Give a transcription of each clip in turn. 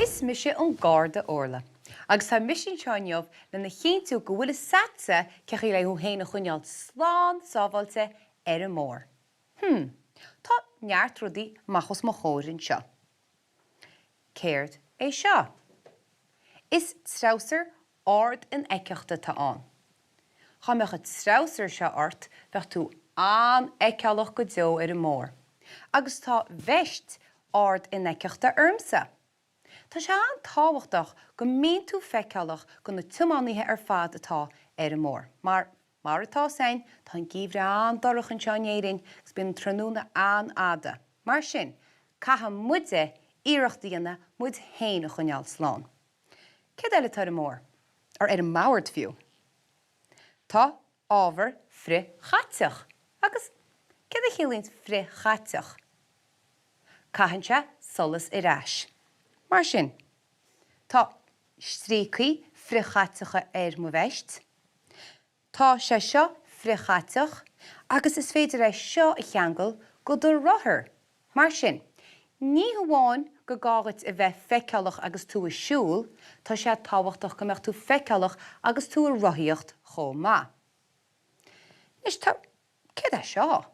Is mise an Garda Orla. Agus tá mission seáinneamh le na chéintú go bhfuil satsa cechi le héna chuneal sláán sábháilte ar an mór. Tá neart rudaí machos mo chóirinn seo. Céird é seo. Is tráusar ard-infheictheachta tá an. Cha meach a tráusar seo ort bheith tú an eicealach go deo ar an mór. Agus tá bheist ard-infheictheachta ormsa. Tá sé an tábhachtach go mbíonn tú feicealach go na tiománaithe ar fad atá ar an mór. Mar atá sein, tá an gíomhre an dorach an seáinéirin gus bíonn trúna an ada. Mar sin, catha muide iireachtaíonna muid héana chuneal sláán. Cé eile tá ar an mór? Ar an mabhart fiú. Tá ábhar frith-chaiteach. Agus cé a chiallaíonn frith-chaiteach? Caitheann solas ar ais. Mar sin, tá strícaí frith-chaiteacha ar mo bheist. Tá sé seo frith-chaiteach agus is féidir é seo a cheangal go do rothair. Mar sin, ní hamháin go gágat a bheith feicealach agus tú a siúil, tá sé tábhachtach go mbeadh tú feicealach agus tú a rothaíocht chomh maith. Nis tá, cé é seo?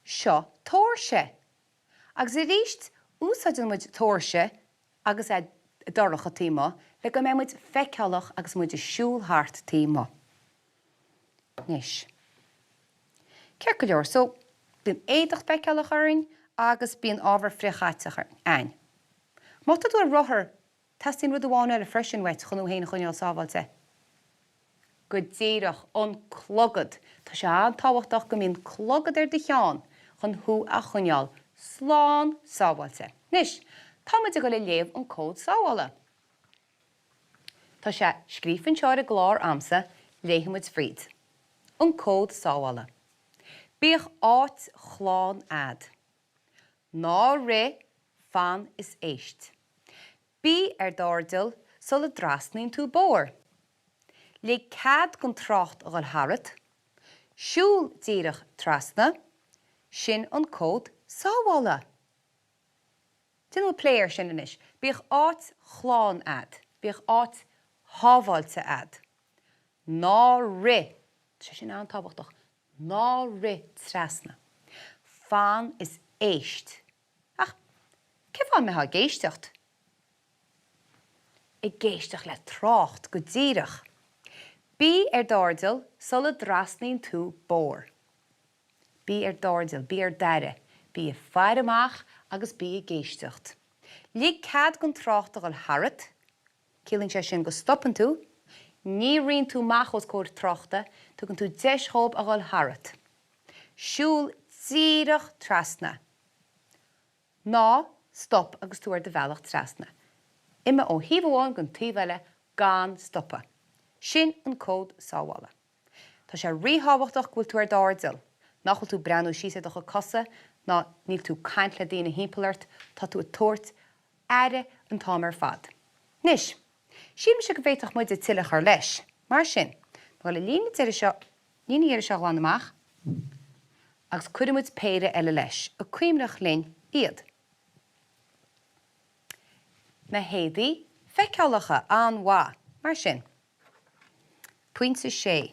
Seo tóirse. Agus i ríist úsáideann muid tóirse agus é dorlacha Téama le go mbeadh muid feicealach agus muid a siúlthart Téama. Nis. Ceir go leor, so bíonn éadacht feicealach orainn agus bíonn ábhar frith-chaiteach ain. Máta tú a rothair tastíonn rud amháin eile freisin weit chun héana chuneal sábháilte. Go ddéireach an clogad. Tá sé an tábhachtach go mbíonn clogad ar de cheann chun thu a chuneal sláán sábháilte. Nis, tá muid go le léamh an cód sábhála. Tá sé scríofann teir a glár amsa léithimuid fríd. An cód sábhála. Bíoh áit chláán ad. Ná ré fan is éist. Bí dárdal sulla drasnaíonn tú bóir. Le cad gon trácht a gáil harrat, siúl díreach trasna, sin an cód sábhála. Dyn nhw'n player sin inis. Bíoh áit chláán ad. Bíoh áit shábháilte ad. Ná ré. Sé sin an tábhachtach. Ná ré trasna. Fan is éist. Ach, cé fan me ha géisteacht? I géisteach le trácht go ddíreach. Bí dárdal sulla drasnaíonn tú bóir. Bí dárdal, bí deire. Bí a fear amach agus bí a géisteacht. Lí cad gon trácht a gáil harrat, cílann sé sin go stoppan tú, ní rion tú machos cóir tráchta, tú gon tú deisthóib a gáil harrat. Siúl díreach trasna. Ná stop agus tú ar de bhealach trasna. Ima ó híomháin gon tíomhile gan stoppa. Sin an cód sábhála. Tá sé ríthbhachtach bhfuil tú ar dárdal. Nachfuil tú breanú síosa do go cosa, ná níl tú caint le daoine hímpelart, tá tú a tóirt aire an tám ar fad. Nis, síim se go bhéiteach muid a tiilech ar leis. Mar sin, má le líine ar seo gháin amach, agus cuiremuid péire eile leis, a cuimreach linn iad. Na h-éadaí feicealacha an mhaith, mar sin. Puinte sé.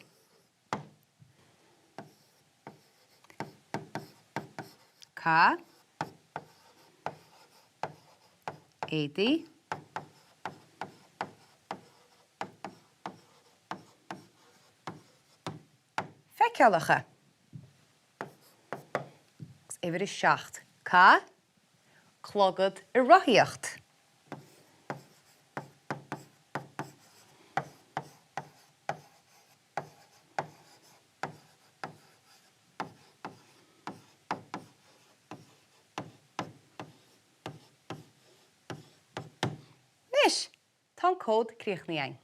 h-éadaí feicealacha. Agus éidir is 7. Clogad i rothaíocht. Nis, tá cód críochnaín.